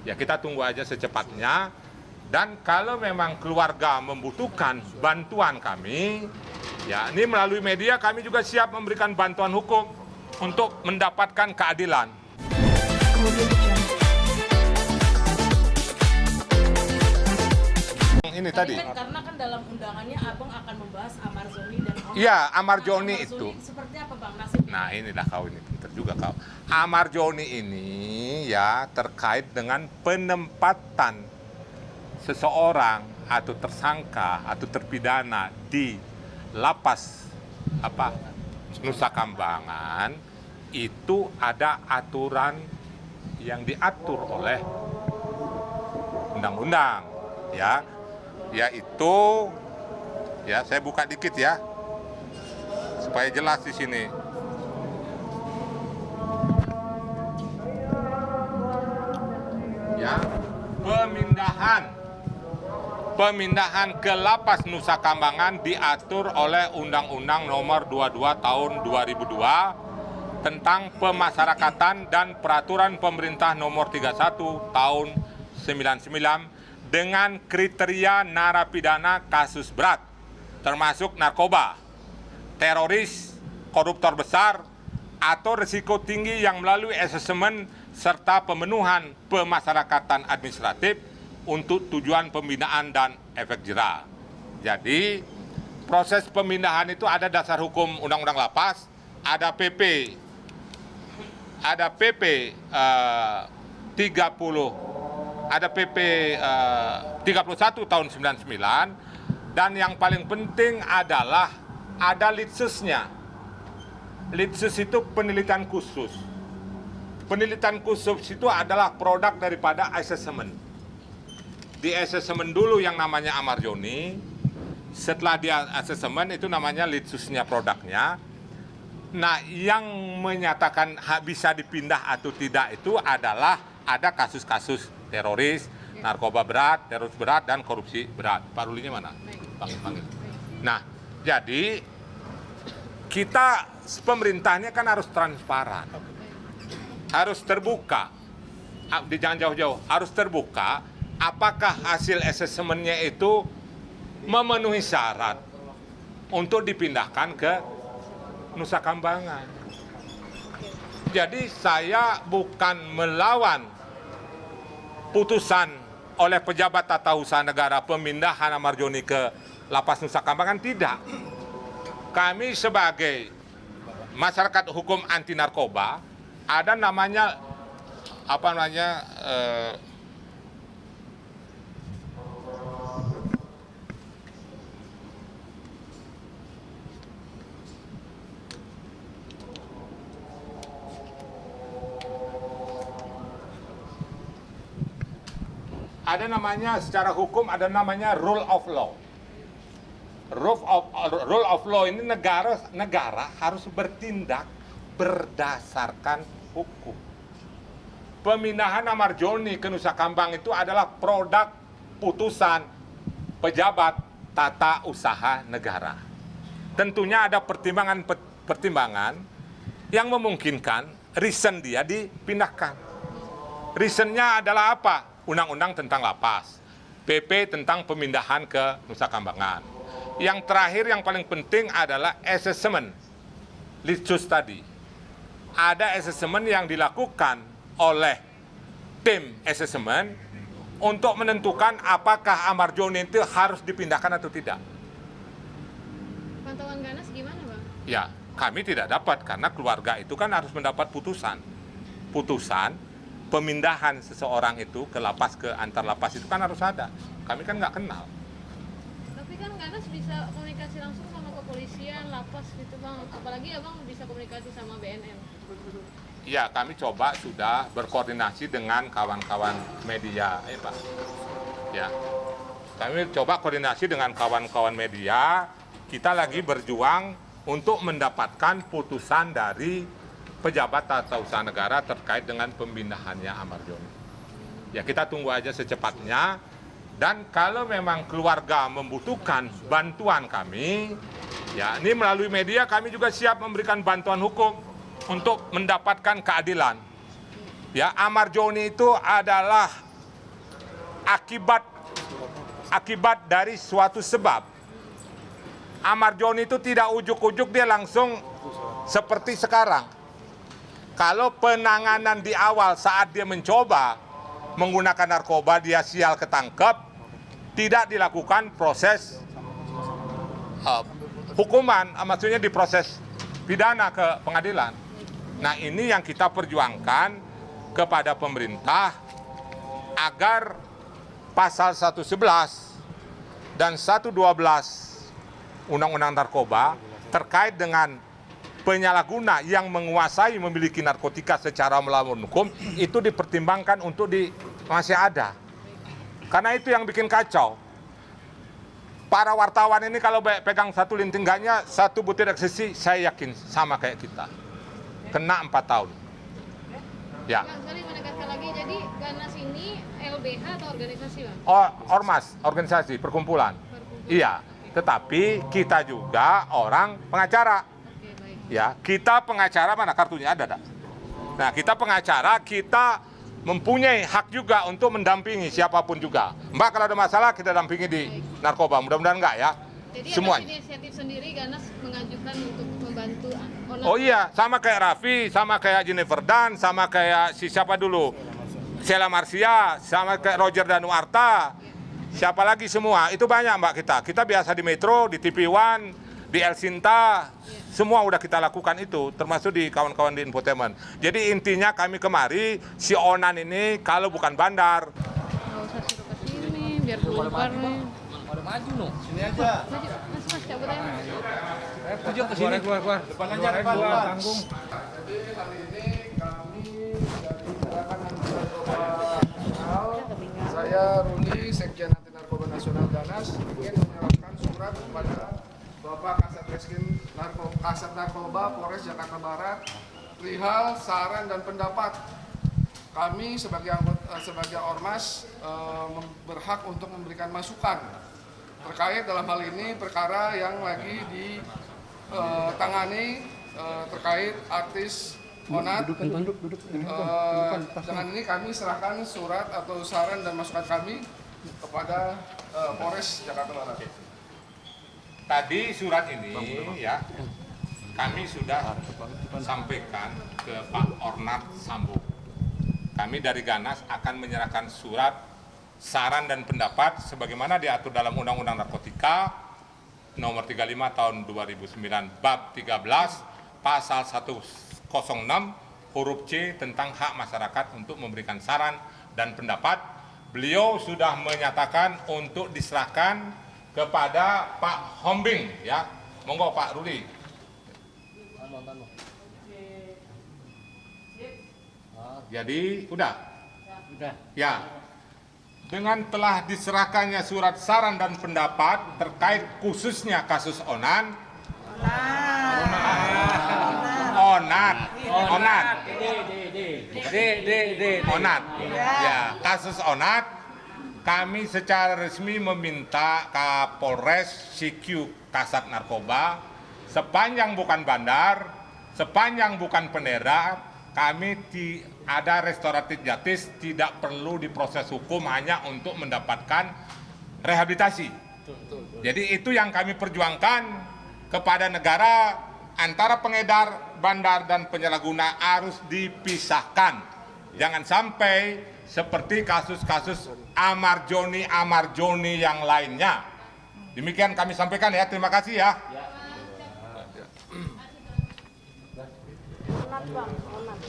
Ya kita tunggu aja secepatnya. Dan kalau memang keluarga membutuhkan bantuan kami, ya ini melalui media kami juga siap memberikan bantuan hukum untuk mendapatkan keadilan. Ini tadi. Kan karena kan dalam undangannya Abang akan membahas Amar Zoni dan Om. Iya, Amar Joni Amar itu. Zoni seperti apa Bang nasibnya? Nah inilah kau ini, pinter juga kau. Amar Joni ini ya terkait dengan penempatan seseorang atau tersangka atau terpidana di lapas Nusa Kambangan itu ada aturan yang diatur oleh undang-undang ya, yaitu ya saya buka dikit ya supaya jelas di sini. Ya, pemindahan ke lapas Nusa Kambangan diatur oleh Undang-Undang Nomor 22 Tahun 2002 tentang Pemasyarakatan dan Peraturan Pemerintah Nomor 31 Tahun 99 dengan kriteria narapidana kasus berat termasuk narkoba, teroris, koruptor besar, atau risiko tinggi yang melalui asesmen serta pemenuhan pemasyarakatan administratif untuk tujuan pembinaan dan efek jerah. Jadi, proses pemindahan itu ada dasar hukum Undang-Undang Lapas, ada PP 31 tahun 99, dan yang paling penting adalah ada litsusnya. Litsus itu penelitian khusus. Penelitian khusus itu adalah produk daripada asesmen. Di asesmen dulu yang namanya Amar Joni, setelah dia asesmen itu namanya litsusnya produknya. Nah, yang menyatakan bisa dipindah atau tidak itu adalah ada kasus-kasus teroris, narkoba berat, teroris berat, dan korupsi berat. Pak Rulinya mana? Panggil. Nah, jadi kita pemerintahnya kan harus transparan, harus terbuka, jangan jauh-jauh, harus terbuka. Apakah hasil asesmennya itu memenuhi syarat untuk dipindahkan ke Nusa Kambangan. Jadi saya bukan melawan putusan oleh pejabat tata usaha negara pemindahan Amar Joni ke lapas Nusa Kambangan, tidak. Kami sebagai masyarakat hukum anti narkoba ada namanya secara hukum ada namanya rule of law. Rule of law ini negara harus bertindak berdasarkan hukum. Pemindahan Amar Joni ke Nusa Kambangan itu adalah produk putusan pejabat tata usaha negara. Tentunya ada pertimbangan yang memungkinkan reason dia dipindahkan. Reasonnya adalah apa? Undang-undang tentang lapas, PP tentang pemindahan ke Nusa Kambangan. Yang terakhir yang paling penting adalah asesmen litsus tadi. Ada asesmen yang dilakukan oleh tim asesmen untuk menentukan apakah Amar Joni itu harus dipindahkan atau tidak. Pantauan ganas gimana, Bang? Ya, kami tidak dapat karena keluarga itu kan harus mendapat putusan pemindahan seseorang itu ke lapas, ke antar lapas itu kan harus ada. Kami kan nggak kenal. Tapi kan ganas bisa komunikasi langsung sama kepolisian, lapas gitu, Bang. Apalagi Abang bisa komunikasi sama BNN. Ya, kami coba sudah berkoordinasi dengan kawan-kawan media, Pak. Ya, kami coba koordinasi dengan kawan-kawan media. Kita lagi berjuang untuk mendapatkan putusan dari pejabat tata usaha negara terkait dengan pemindahannya Amar Joni. Ya kita tunggu aja secepatnya. Dan kalau memang keluarga membutuhkan bantuan kami, ya ini melalui media kami juga siap memberikan bantuan hukum untuk mendapatkan keadilan. Ya, Amar Joni itu adalah akibat dari suatu sebab. Amar Joni itu tidak ujuk-ujuk dia langsung seperti sekarang. Kalau penanganan di awal saat dia mencoba menggunakan narkoba, dia sial ketangkep, tidak dilakukan proses hukuman, maksudnya diproses pidana ke pengadilan. Nah, ini yang kita perjuangkan kepada pemerintah agar pasal 111 dan 112 Undang-Undang Narkoba terkait dengan penyalahguna yang menguasai memiliki narkotika secara melawan hukum itu dipertimbangkan untuk masih ada. Karena itu yang bikin kacau. Para wartawan ini kalau pegang satu lintingannya, satu butir ekstasi, saya yakin sama kayak kita. Kena 4 tahun. Ya. Bang, sorry menegaskan lagi, jadi Ganas ini LBH atau organisasi, Bang? Ormas, organisasi, perkumpulan. Iya, tetapi kita juga orang pengacara. Oke, baik. Ya, kita pengacara, mana kartunya ada, tak? Nah, kita pengacara, kita mempunyai hak juga untuk mendampingi siapapun juga. Mbak, kalau ada masalah kita dampingi di narkoba, mudah-mudahan enggak ya. Jadi Semuanya. atas inisiatif sendiri Ganas mengajukan untuk membantu Onan. Oh iya, sama kayak Raffi, sama kayak Jennifer Dan, sama kayak si siapa dulu? Sheila Marcia, sama kayak Roger Danuarta. Siapa lagi semua? Itu banyak Mbak kita. Kita biasa di Metro, di TV One, di El Sinta, semua udah kita lakukan itu, termasuk di kawan-kawan di infotainment. Jadi intinya kami kemari, si Onan ini kalau bukan bandar. Nggak usah suruh ke sini, biar keluar nih. Udah maju no. Sini aja. Maju, mas cabut aja mas. Tujuh ke sini. Keluar. Depan aja, depan. Tanggung. Jadi hari ini kami dari Gerakan Anti Narkoba Nasional, saya Ruli, Sekjen Anti Narkoba Nasional Ganas, ingin menyerahkan surat kepada Bapak Kasat Reskrim Kasat Narkoba Polres Jakarta Barat perihal saran dan pendapat. Kami sebagai ormas berhak untuk memberikan masukan terkait dalam hal ini perkara yang lagi ditangani terkait artis Onat. Dengan ini kami serahkan surat atau saran dan masukan kami kepada Polres Jakarta Barat. Tadi surat ini ya kami sudah sampaikan ke Pak Ornat Sambo. Kami dari Ganas akan menyerahkan surat saran dan pendapat sebagaimana diatur dalam Undang-Undang Narkotika nomor 35 tahun 2009 bab 13 pasal 106 huruf C tentang hak masyarakat untuk memberikan saran dan pendapat. Beliau sudah menyatakan untuk diserahkan kepada Pak Hombing ya. Monggo Pak Ruli. Jadi udah. Ya. Dengan telah diserahkannya surat saran dan pendapat terkait khususnya kasus Onat. Ya, kasus Onat, kami secara resmi meminta Kapolres CQ Kasat Narkoba sepanjang bukan bandar, sepanjang bukan pendera, kami ada restoratif justice, tidak perlu diproses hukum hanya untuk mendapatkan rehabilitasi. Jadi itu yang kami perjuangkan kepada negara, antara pengedar, bandar, dan penyalahguna harus dipisahkan. Jangan sampai seperti kasus-kasus Amar Joni yang lainnya. Demikian kami sampaikan ya, terima kasih ya. Onat bang, Onat.